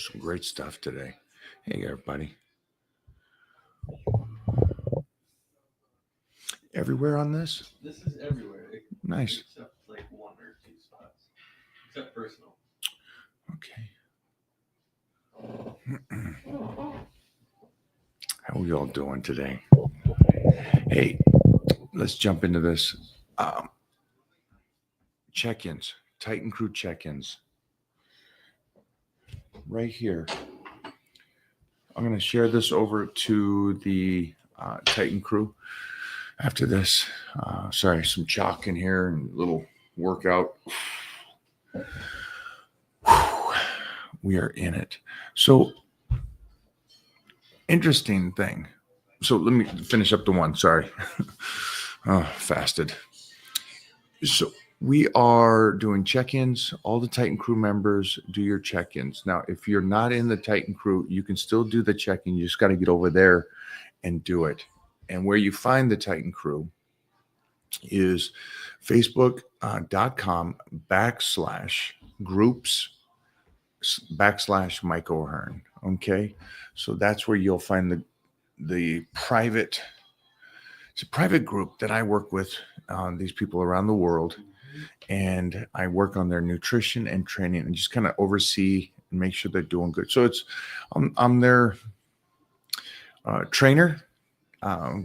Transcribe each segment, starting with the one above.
Some great stuff today. Hey, everybody. Everywhere on this? This is everywhere. Nice. Except like one or two spots. Except personal. Okay. How are we all doing today? Hey, let's jump into this. Check-ins, Titan Crew check-ins. Right here. I'm going to share this over to the Titan Crew after this. Sorry, some chalk in here and a little workout. We are in it. So, interesting thing. So let me finish up the one. Sorry. Fasted. So we are doing check-ins. All the Titan Crew members do your check-ins. Now, if you're not in the Titan Crew, you can still do the check-in. You just got to get over there and do it. And where you find the Titan Crew is facebook.com/groups/Mike O'Hearn. Okay. So that's where you'll find the private, it's a private group that I work with these people around the world, and I work on their nutrition and training and just kind of oversee and make sure they're doing good. So I'm their trainer,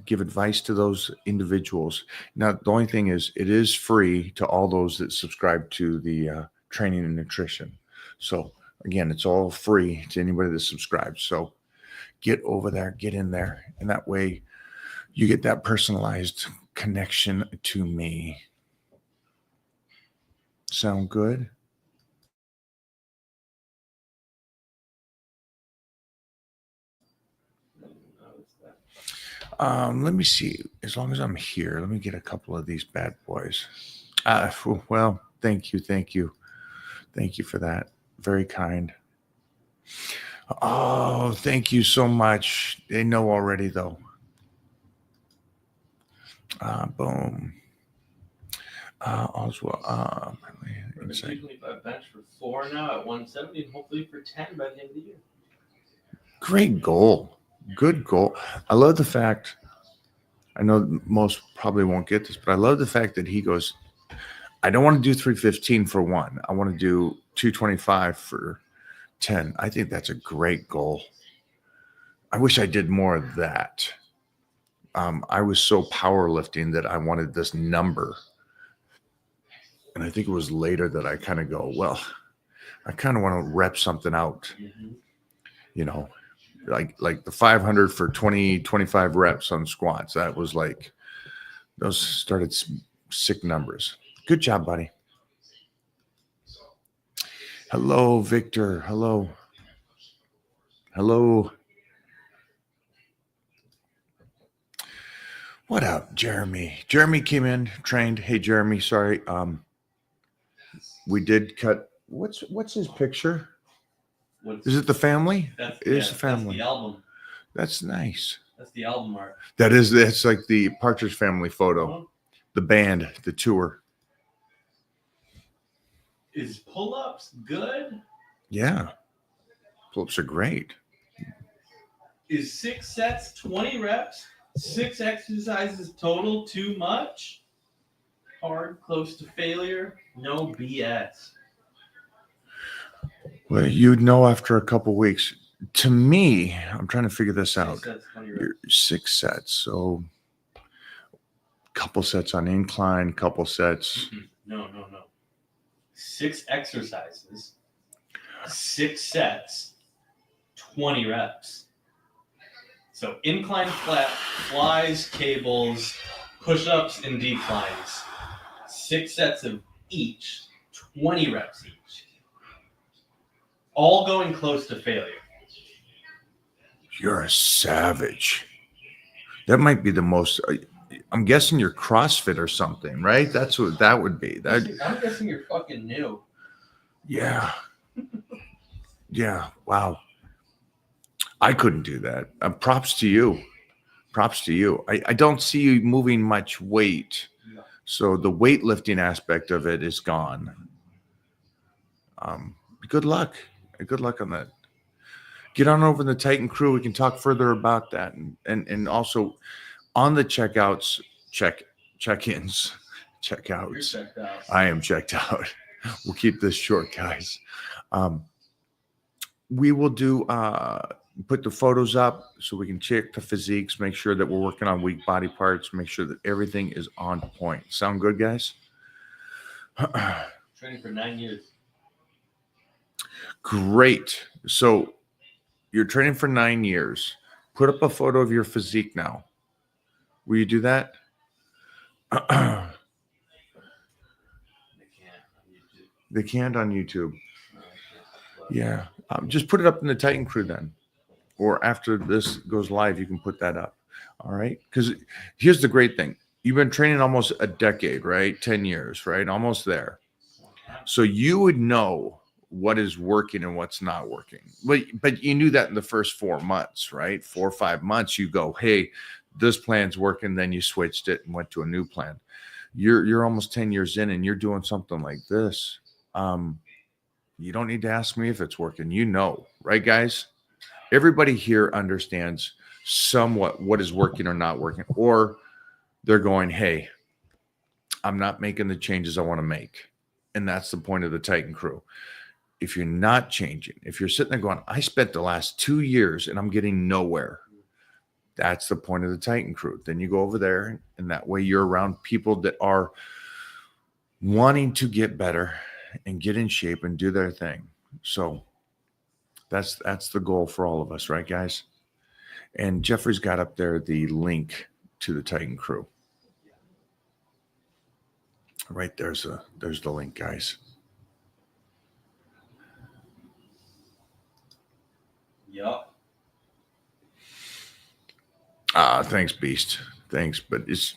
give advice to those individuals. Now, the only thing is it is free to all those that subscribe to the training and nutrition. So again, it's all free to anybody that subscribes. So get over there, get in there, and that way you get that personalized connection to me. Sound good? Let me see. As long as I'm here, let me get a couple of these bad boys. Well, thank you for that. Very kind. Oh, thank you so much. They know already, though. Boom. Oswald. We're 225 bench for 4 now at 170, and hopefully for 10 by the end of the year. Great goal. Good goal. I love the fact, I know most probably won't get this, but I love the fact that he goes, I don't want to do 315 for 1. I want to do 225 for 10. I think that's a great goal. I wish I did more of that. I was so powerlifting that I wanted this number. And I think it was later that I kind of go, well, I kind of want to rep something out. You know, like the 500 for 25 reps on squats. That was like, those started sick numbers. Good job, buddy. Hello, Victor. Hello. What up, Jeremy? Jeremy came in, trained. Hey, Jeremy, sorry. We did cut. What's his picture? Is it the family? It is the family. That's the album. That's nice. That's the album art. That's like the Partridge Family photo. The band, the tour. Is pull-ups good? Yeah. Pull-ups are great. Is 6 sets, 20 reps, 6 exercises total too much? Hard, close to failure, no BS. Well, you'd know after a couple weeks. To me, I'm trying to figure this out. 6 sets, 20 reps. 6 sets. So couple sets on incline, couple sets. No. 6 exercises, 6 sets, 20 reps. So incline flat, flies, cables, push-ups, and declines. 6 sets of each, 20 reps each. All going close to failure. You're a savage. That might be the most... I'm guessing you're CrossFit or something, right? That's what that would be. I'm guessing you're fucking new. Yeah. Yeah. Wow. I couldn't do that. Props to you. I don't see you moving much weight. No. So the weightlifting aspect of it is gone. Good luck. Good luck on that. get on over to the Titan Crew. We can talk further about that, and also on the checkouts, check-ins, You're checkouts. checked out. I am checked out. We'll keep this short, guys. We will do put the photos up so we can check the physiques, make sure that we're working on weak body parts, make sure that everything is on point. Sound good, guys? Training for 9 years. Great. So you're training for 9 years. Put up a photo of your physique now. Will you do that? They can't on YouTube. They can't on YouTube. No, I can't. Yeah. Just put it up in the Titan Crew then. Or after this goes live, you can put that up. All right. Because here's the great thing. You've been training almost a decade, right? 10 years, right? Almost there. So you would know what is working and what's not working. But you knew that in the first 4 months, right? 4 or 5 months, you go, hey, this plan's working. Then you switched it and went to a new plan. You're almost 10 years in and you're doing something like this. You don't need to ask me if it's working. You know, right, guys? Everybody here understands somewhat what is working or not working, or they're going, hey, I'm not making the changes I want to make. And that's the point of the Titan Crew. If you're not changing, if you're sitting there going, I spent the last 2 years and I'm getting nowhere, that's the point of the Titan Crew. Then you go over there, and that way you're around people that are wanting to get better and get in shape and do their thing. So that's the goal for all of us, right, guys? And Jeffrey's got up there the link to the Titan Crew. Right there's the link, guys. Yup. Thanks, Beast. Thanks, but it's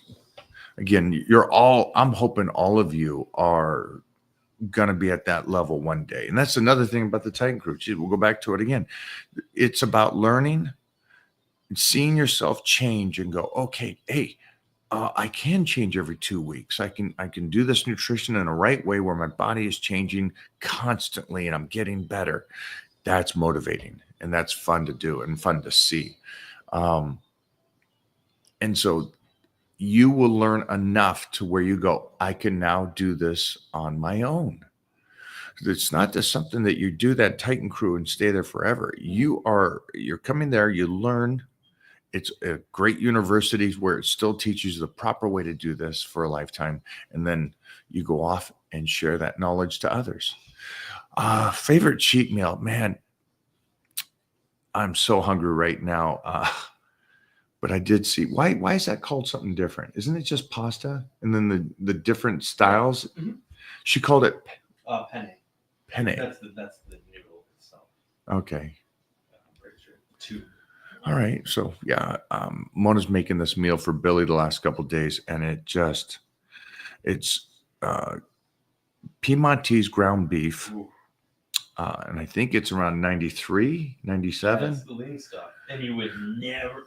again, I'm hoping all of you are gonna be at that level one day. And that's another thing about the Titan Crew. We'll go back to it again. It's about learning, seeing yourself change and go, okay, hey, I can change every 2 weeks. I can do this nutrition in a right way where my body is changing constantly and I'm getting better. That's motivating and that's fun to do and fun to see. And so you will learn enough to where you go, I can now do this on my own. It's not just something that you do that Titan Crew and stay there forever. You're coming there, you learn. It's a great university where it still teaches you the proper way to do this for a lifetime. And then you go off and share that knowledge to others. Favorite cheat meal, man. I'm so hungry right now. But I did see why is that called something different? Isn't it just pasta? And then the different styles. Mm-hmm. She called it Penne. penne. That's the noodle itself. Okay. I'm pretty sure 2. All right. So yeah, Mona's making this meal for Billy the last couple of days, and it's Piedmontese ground beef. Ooh. And I think it's around 93, 97. That's the lean stuff. And you would never,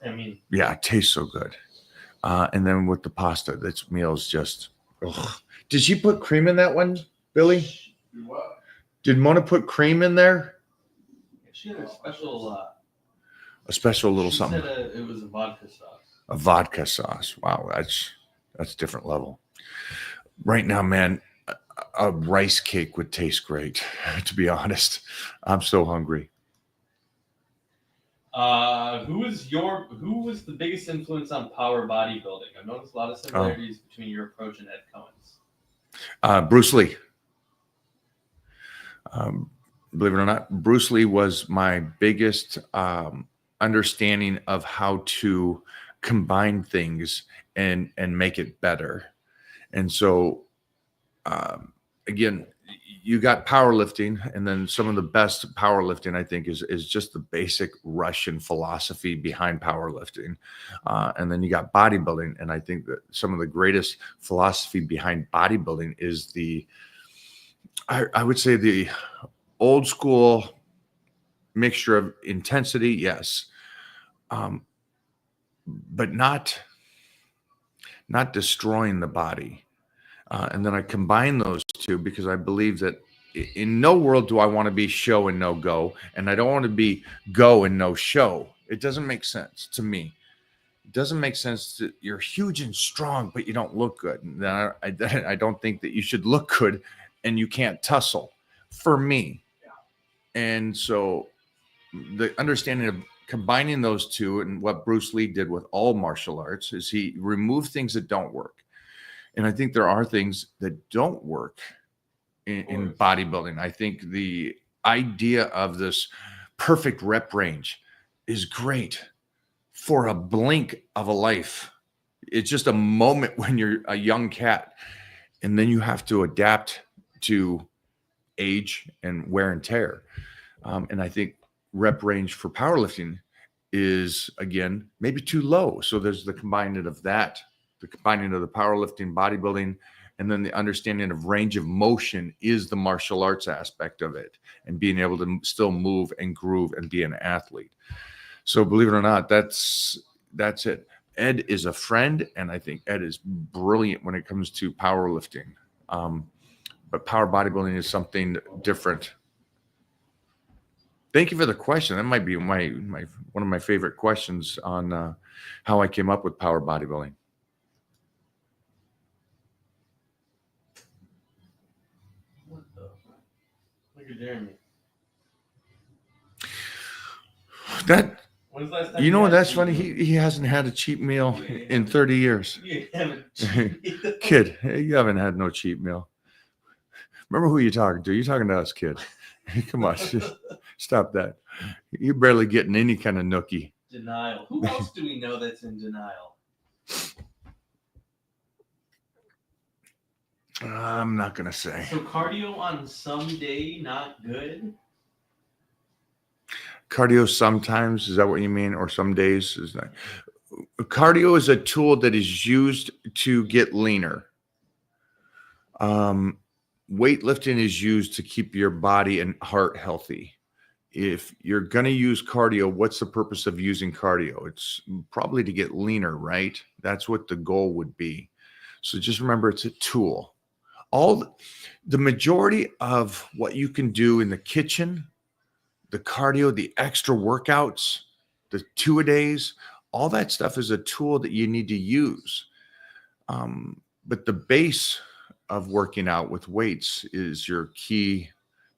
Yeah, it tastes so good. And then with the pasta, this meal is just, ugh. Did she put cream in that one, Billy? What? Did Mona put cream in there? She had a special, A special little she something. said it was a vodka sauce. A vodka sauce. Wow, that's different level. Right now, man, a rice cake would taste great, to be honest. I'm so hungry. Who was the biggest influence on power bodybuilding? I've noticed a lot of similarities between your approach and Ed Cohen's. Bruce Lee. Believe it or not, Bruce Lee was my biggest understanding of how to combine things and make it better. And so, again, you got powerlifting, and then some of the best powerlifting, I think, is just the basic Russian philosophy behind powerlifting. And then you got bodybuilding, and I think that some of the greatest philosophy behind bodybuilding is I would say the old school mixture of intensity, yes, but not destroying the body. And then I combine those two because I believe that in no world do I want to be show and no go, and I don't want to be go and no show. It doesn't make sense to me. It doesn't make sense that you're huge and strong, but you don't look good. And I don't think that you should look good and you can't tussle for me. And so the understanding of combining those two and what Bruce Lee did with all martial arts is he removed things that don't work. And I think there are things that don't work in bodybuilding. I think the idea of this perfect rep range is great for a blink of a life. It's just a moment when you're a young cat, and then you have to adapt to age and wear and tear. And I think rep range for powerlifting is, again, maybe too low. So there's the combining of that, the combining of the powerlifting, bodybuilding, and then the understanding of range of motion is the martial arts aspect of it, and being able to still move and groove and be an athlete. So believe it or not, that's it. Ed is a friend, and I think Ed is brilliant when it comes to powerlifting. But power bodybuilding is something different. Thank you for the question. That might be my one of my favorite questions on how I came up with power bodybuilding. What the? Look at Jeremy. That, When's the last time you know what? had a That's cheat funny. meal? He hasn't had a cheap meal in 30 years. You haven't cheat meal. Kid, you haven't had no cheap meal. Remember who you're talking to. You're talking to us, kid. Come on, just stop that. You're barely getting any kind of nookie. Denial. Who else do we know that's in denial? I'm not going to say. So cardio on some day not good? Cardio sometimes, is that what you mean? Or some days is that? Cardio is a tool that is used to get leaner. Weightlifting is used to keep your body and heart healthy. If you're going to use cardio, what's the purpose of using cardio? It's probably to get leaner, right? That's what the goal would be. So just remember, it's a tool. The majority of what you can do in the kitchen, the cardio, the extra workouts, the 2-a-days, all that stuff is a tool that you need to use. But the base of working out with weights is your key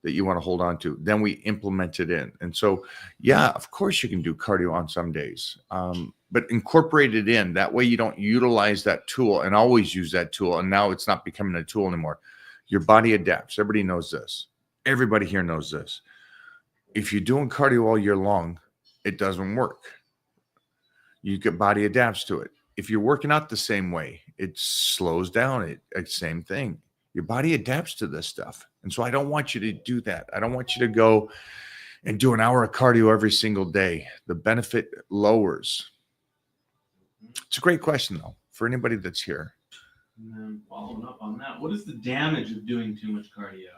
that you want to hold on to. Then we implement it in. And so, yeah, of course you can do cardio on some days, but incorporate it in. That way you don't utilize that tool and always use that tool. And now it's not becoming a tool anymore. Your body adapts. Everybody knows this. Everybody here knows this. If you're doing cardio all year long, it doesn't work. Your body adapts to it. If you're working out the same way, it slows down. It's same thing. Your body adapts to this stuff. And so I don't want you to do that. I don't want you to go and do an hour of cardio every single day. The benefit lowers. It's a great question, though, for anybody that's here. And then following up on that, what is the damage of doing too much cardio?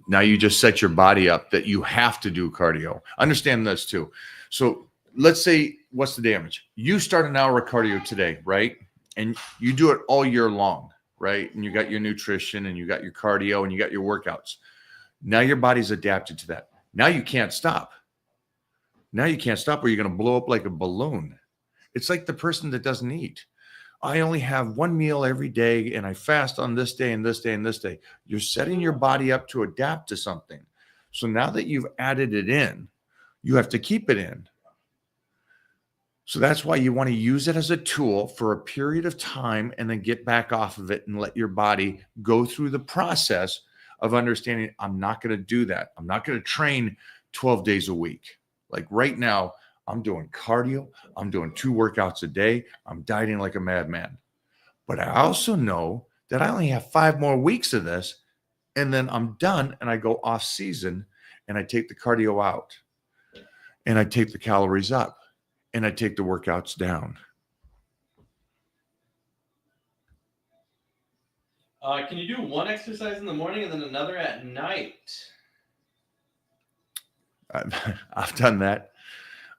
Now you just set your body up that you have to do cardio. Understand this too. So let's say, what's the damage? You start an hour of cardio today, right? And you do it all year long, right? And you got your nutrition and you got your cardio and you got your workouts. Now your body's adapted to that. Now you can't stop. Now you can't stop or you're going to blow up like a balloon. It's like the person that doesn't eat. I only have one meal every day and I fast on this day and this day and this day. You're setting your body up to adapt to something. So now that you've added it in, you have to keep it in. So that's why you want to use it as a tool for a period of time and then get back off of it and let your body go through the process of understanding, I'm not going to do that. I'm not going to train 12 days a week. Like right now, I'm doing cardio. I'm doing 2 workouts a day. I'm dieting like a madman. But I also know that I only have 5 more weeks of this, and then I'm done and I go off season and I take the cardio out and I take the calories up and I take the workouts down. Can you do one exercise in the morning and then another at night? I've done that.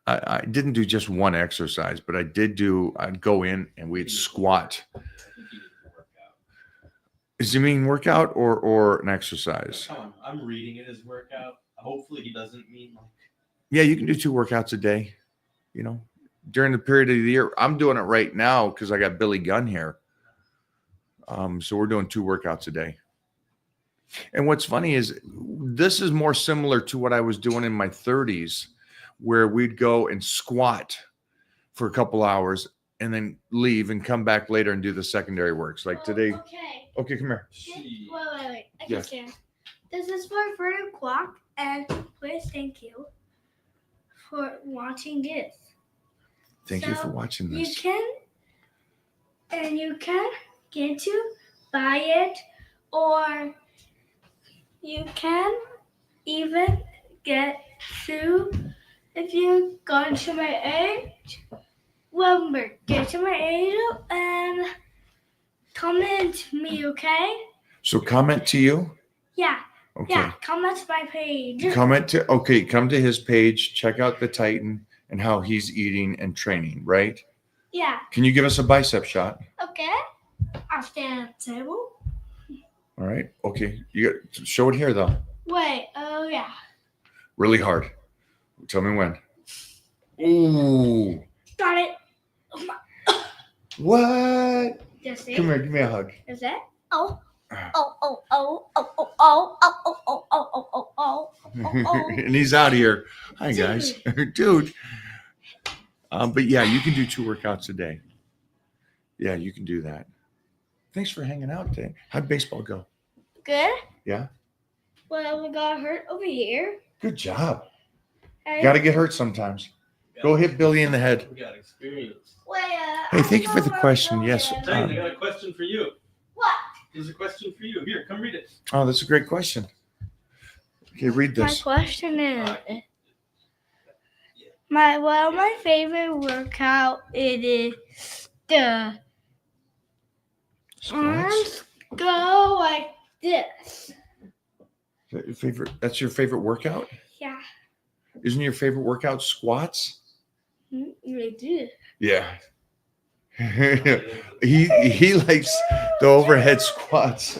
I didn't do just one exercise, but I'd go in and we'd squat. Does he mean workout or an exercise? Come on, I'm reading it as workout. Hopefully, he doesn't mean like. Yeah, you can do 2 workouts a day. You know, during the period of the year, I'm doing it right now because I got Billy Gunn here. So we're doing 2 workouts a day. And what's funny is this is more similar to what I was doing in my 30s, where we'd go and squat for a couple hours and then leave and come back later and do the secondary works. Like today. Okay. Okay, come here. Gee. Wait. I can Yes. stand. This is for further clock, and please thank you for watching this. Thank you So, for watching You this. can get to buy it, or you can even get to, if you go into my age, remember, get to my age and comment me, okay? So comment to you. Yeah, Okay. yeah, comment to my page. Come to his page, check out the Titan and how he's eating and training, right? Yeah, Can you give us a bicep shot? okay. I'll stand at the table. All right. Okay. You got show it here though. Wait, oh yeah. Really hard. Tell me when. Ooh. Got it. What? Just see. Come here, give me a hug. Is it? Oh. Oh. And he's out here. Hi guys. Dude. But yeah, you can do 2 workouts a day. Yeah, you can do that. Thanks for hanging out today. How'd baseball go? Good. Yeah. Well, we got hurt over here. Good job. Hey, Got to get hurt sometimes. Go hit Billy in the head. We got experience. wait, Hey, thank you for the question. Yes. Titan, I got a question for you. What? There's a question for you. Here, come read it. Oh, that's a great question. Okay, read My this. question is, my favorite workout it is the Squats? arms go like this. That's your favorite workout? Yeah. Isn't your favorite workout squats? They do. Yeah. he likes the overhead squats.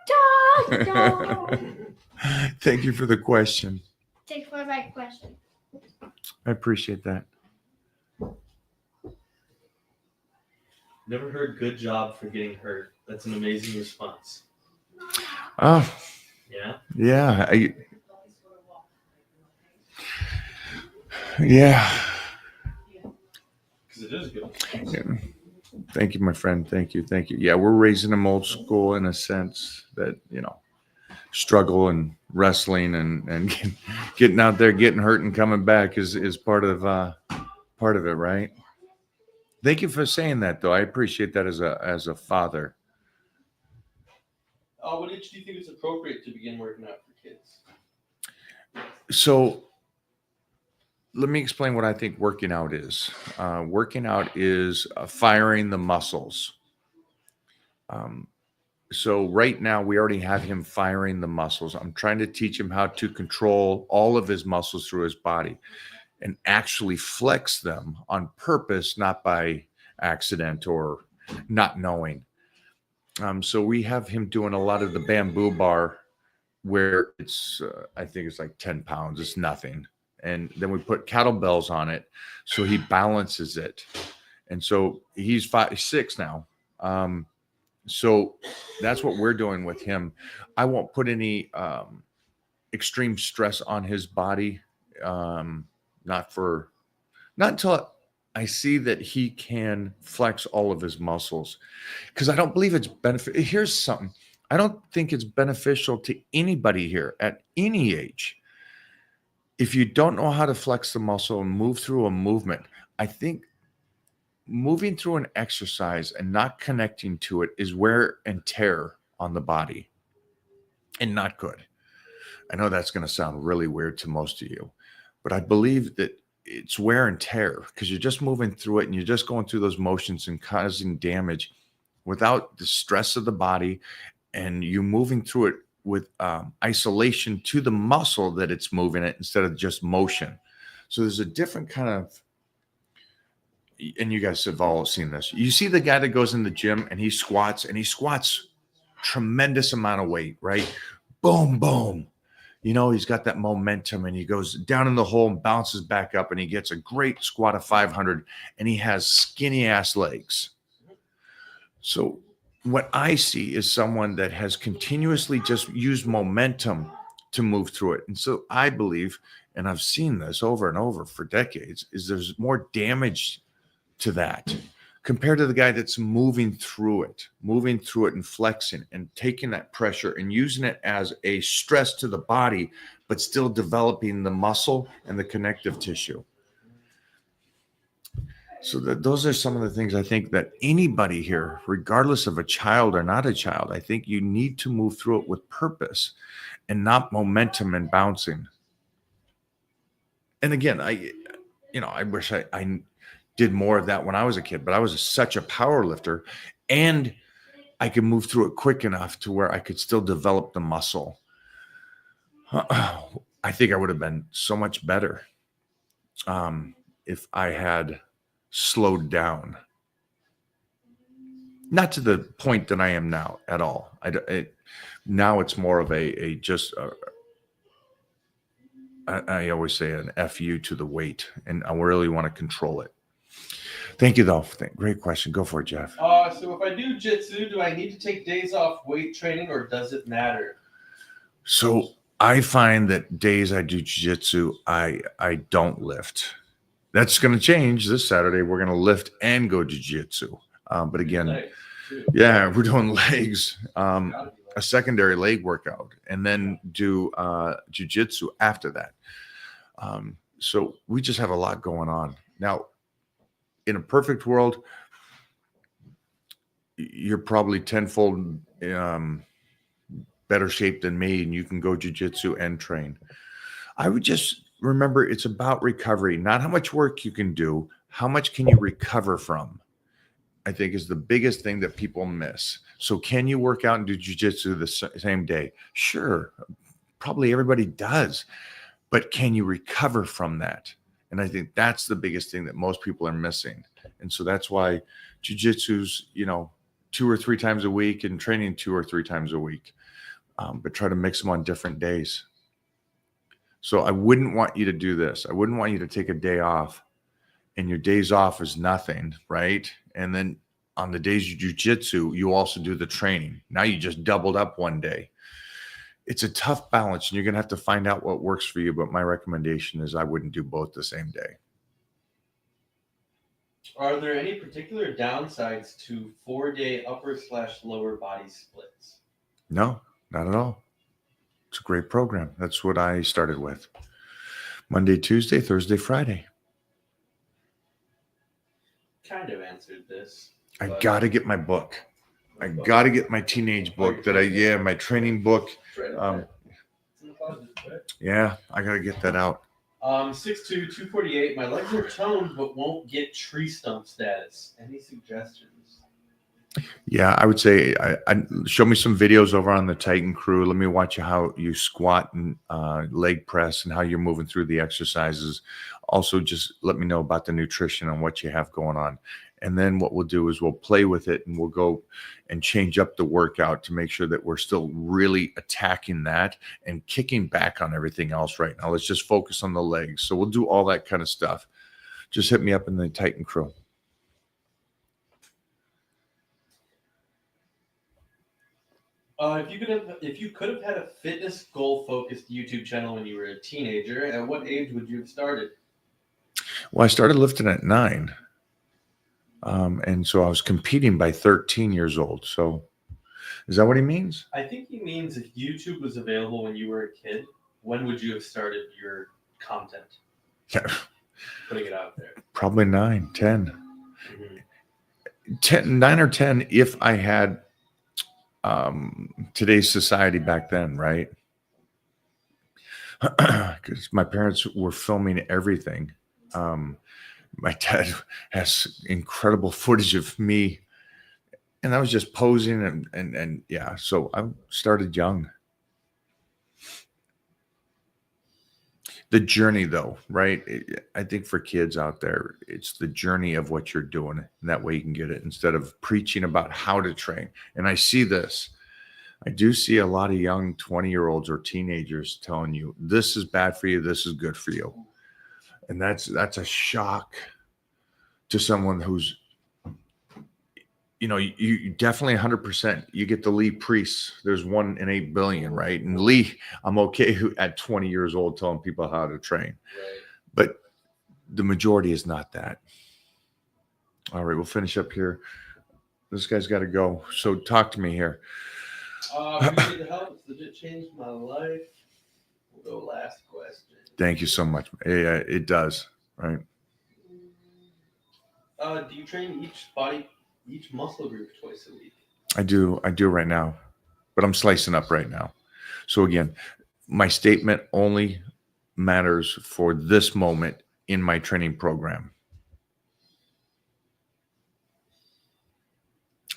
Dog. Thank you for the question. Take for my question. I appreciate that. Never heard good job for getting hurt. That's an amazing response. Oh, Yeah? yeah. Yeah. Because it is good. Yeah. Thank you, my friend. Thank you. Thank you. Yeah, we're raising them old school in a sense that, struggle and wrestling and getting out there, getting hurt and coming back is part of it, right? Thank you for saying that, though. I appreciate that as a father. What age do you think is appropriate to begin working out for kids? So let me explain what I think working out is. Working out is firing the muscles. So right now we already have him firing the muscles. I'm trying to teach him how to control all of his muscles through his body and actually flex them on purpose, not by accident or not knowing. So we have him doing a lot of the bamboo bar where it's, I think it's like 10 pounds. It's nothing. And then we put kettlebells on it. So he balances it. And so he's 6 now. So that's what we're doing with him. I won't put any extreme stress on his body. Not until I see that he can flex all of his muscles, because I don't believe it's Here's something. I don't think it's beneficial to anybody here at any age. If you don't know how to flex the muscle and move through a movement, I think moving through an exercise and not connecting to it is wear and tear on the body and not good. I know that's going to sound really weird to most of you, but I believe that it's wear and tear because you're just moving through it and you're just going through those motions and causing damage without the stress of the body, and you moving through it with isolation to the muscle that it's moving it instead of just motion. So there's a different kind of and you guys have all seen this. You see the guy that goes in the gym and he squats tremendous amount of weight, right? Boom, boom. You know, he's got that momentum and he goes down in the hole and bounces back up and he gets a great squat of 500 and he has skinny ass legs. So what I see is someone that has continuously just used momentum to move through it. And so I believe, and I've seen this over and over for decades, is there's more damage to that compared to the guy that's moving through it and flexing and taking that pressure and using it as a stress to the body, but still developing the muscle and the connective tissue. So those are some of the things I think that anybody here, regardless of a child or not a child, I think you need to move through it with purpose and not momentum and bouncing. And again, I wish I did more of that when I was a kid, but I was such a power lifter and I could move through it quick enough to where I could still develop the muscle. I think I would have been so much better if I had slowed down. Not to the point that I am now at all. Now it's more of I always say an FU to the weight, and I really want to control it. Thank you, though. Great question. Go for it, Jeff. So if I do jitsu, do I need to take days off weight training or does it matter? So I find that days I do jiu-jitsu, I don't lift. That's going to change this Saturday. We're going to lift and go jiu-jitsu. But again, yeah, we're doing legs, a secondary leg workout, and then do jiu-jitsu after that. So we just have a lot going on. Now, in a perfect world, you're probably tenfold better shape than me, and you can go jiu-jitsu and train. I would just remember it's about recovery, not how much work you can do, how much can you recover from, I think is the biggest thing that people miss. So can you work out and do jiu-jitsu the same day? Sure, probably everybody does, but can you recover from that? And I think that's the biggest thing that most people are missing. And so that's why jiu-jitsu's, 2 or 3 times a week and training 2 or 3 times a week, but try to mix them on different days. So I wouldn't want you to do this. I wouldn't want you to take a day off and your days off is nothing, right? And then on the days you jiu-jitsu, you also do the training. Now you just doubled up one day. It's a tough balance and you're going to have to find out what works for you. But my recommendation is I wouldn't do both the same day. Are there any particular downsides to 4-day upper/lower body splits? No, not at all. It's a great program. That's what I started with. Monday, Tuesday, Thursday, Friday. Kind of answered this. I got to get my book. I got to get my teenage book my training book. Yeah, I got to get that out. 6'2", 248. My legs are toned but won't get tree stump status. Any suggestions? Yeah, I would say I show me some videos over on the Titan Crew. Let me watch how you squat and leg press and how you're moving through the exercises. Also, just let me know about the nutrition and what you have going on. And then what we'll do is we'll play with it and we'll go and change up the workout to make sure that we're still really attacking that and kicking back on everything else right now. Let's just focus on the legs. So we'll do all that kind of stuff. Just hit me up in the Titan Crew. If you could have had a fitness goal focused YouTube channel when you were a teenager, at what age would you have started? Well, I started lifting at 9. And so I was competing by 13 years old. So is that what he means? I think he means if YouTube was available when you were a kid, when would you have started your content? Yeah. Putting it out there. Probably 9, 10. Mm-hmm. 9 or 10 if I had today's society back then, right? Because my parents were filming everything. My dad has incredible footage of me, and I was just posing and yeah. So I started young. The journey, though, right? I think for kids out there, it's the journey of what you're doing. And that way you can get it instead of preaching about how to train. And I see this. I do see a lot of young 20-year-olds or teenagers telling you this is bad for you, this is good for you. And that's a shock to someone who's, you definitely 100%. You get the Lee Priest. There's 1 in 8 billion, right? And Lee, I'm okay at 20 years old telling people how to train. Right. But the majority is not that. All right, we'll finish up here. This guy's got to go. So talk to me here. Appreciate the help. It's legit changed my life. We'll go last question. Thank you so much. Yeah, it does, right? Do you train each muscle group twice a week? I do right now, but I'm slicing up right now. So again, my statement only matters for this moment in my training program.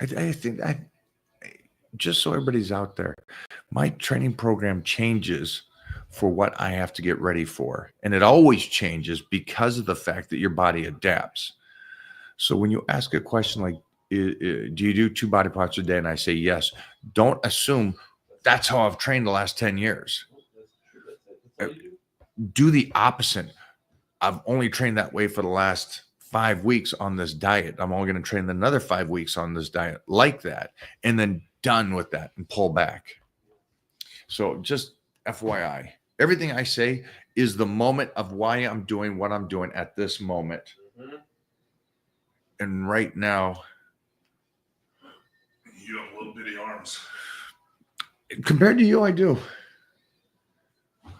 I think just so everybody's out there, my training program changes for what I have to get ready for. And it always changes because of the fact that your body adapts. So when you ask a question like, do you do 2 body parts a day? And I say yes. Don't assume that's how I've trained the last 10 years. That's all you Do the opposite. I've only trained that way for the last 5 weeks on this diet. I'm only going to train another 5 weeks on this diet like that, and then done with that and pull back. So just FYI, everything I say is the moment of why I'm doing what I'm doing at this moment. do. And right now, you have little bitty arms. Compared to you, I do.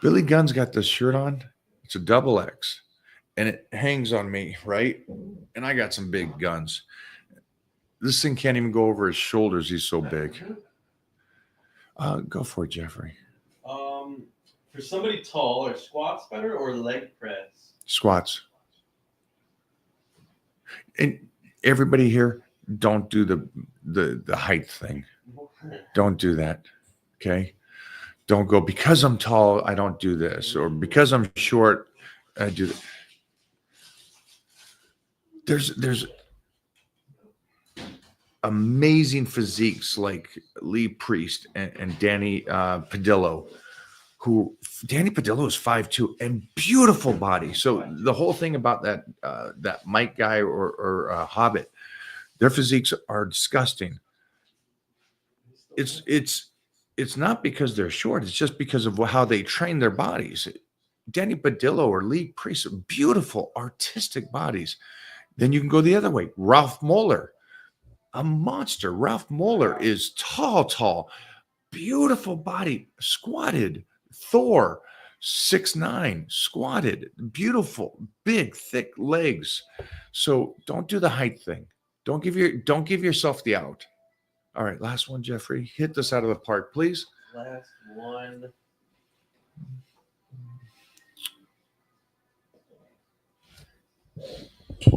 Billy Gunn's got this shirt on. It's a double X. And it hangs on me, right? And I got some big guns. This thing can't even go over his shoulders. He's so big. Go for it, Jeffrey. For somebody tall, are squats better or leg press? Squats. And everybody here, don't do the height thing. Don't do that. Okay? Don't go because I'm tall, I don't do this, or because I'm short, I do that. There's amazing physiques like Lee Priest and Danny Padillo, who Danny Padillo is 5'2" and beautiful body. So the whole thing about that Mike guy or Hobbit, their physiques are disgusting. It's not because they're short. It's just because of how they train their bodies. Danny Padillo or Lee Priest, beautiful artistic bodies. Then you can go the other way. Ralph Moeller, a monster. Ralph Moeller is tall, beautiful body, squatted. Thor, 6'9", squatted, beautiful, big, thick legs. So don't do the height thing. Don't give yourself the out. All right, last one, Jeffrey. Hit this out of the park, please. Last one.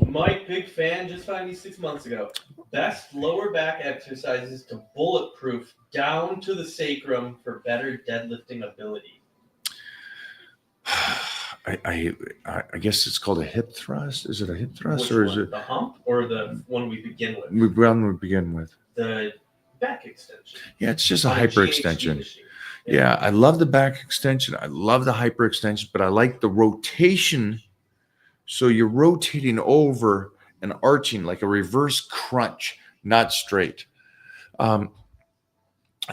Mike, big fan, just found you 6 months ago. Best lower back exercises to bulletproof down to the sacrum for better deadlifting ability. I guess it's called a hip thrust. Is it a hip thrust Which or is one? it The hump or the one we begin with? we begin with? The back extension. Yeah, it's just a On GHD hyperextension. machine. Yeah, I love the back extension. I love the hyperextension, but I like the rotation. So you're rotating over and arching like a reverse crunch, not straight. And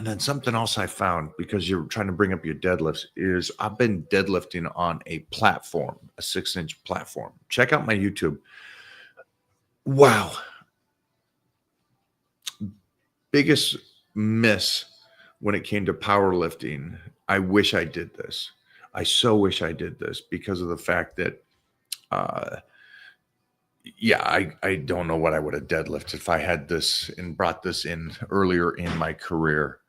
then something else I found, because you're trying to bring up your deadlifts, is I've been deadlifting on a platform, a 6-inch platform. Check out my YouTube. Wow. Biggest miss when it came to powerlifting. I wish I did this. I so wish I did this because of the fact that, I don't know what I would have deadlifted if I had this and brought this in earlier in my career.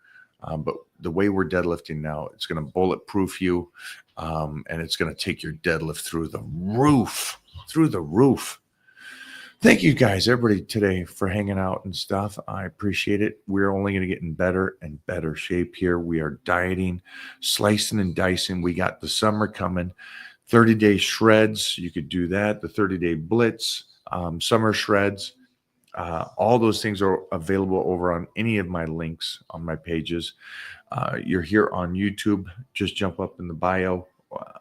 But the way we're deadlifting now, it's going to bulletproof you, and it's going to take your deadlift through the roof. Thank you guys, everybody today for hanging out and stuff. I appreciate it. We're only going to get in better and better shape here. We are dieting, slicing and dicing. We got the summer coming. 30-day shreds, you could do that. The 30-day blitz, summer shreds, all those things are available over on any of my links on my pages. You're here on YouTube, just jump up in the bio.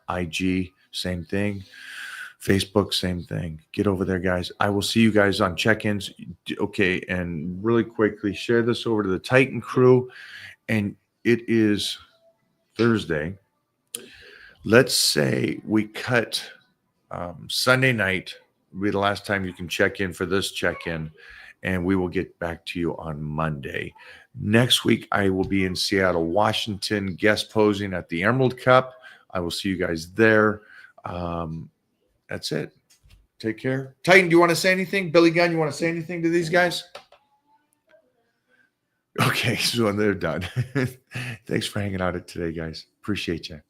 IG, same thing. Facebook, same thing. Get over there, guys. I will see you guys on check-ins. Okay, and really quickly, share this over to the Titan crew. And it is Thursday. Let's say we cut Sunday night. Will be the last time you can check in for this check-in, and we will get back to you on Monday. Next week, I will be in Seattle, Washington, guest posing at the Emerald Cup. I will see you guys there. That's it. Take care. Titan, do you want to say anything? Billy Gunn, you want to say anything to these guys? Okay, so they're done. Thanks for hanging out today, guys. Appreciate you.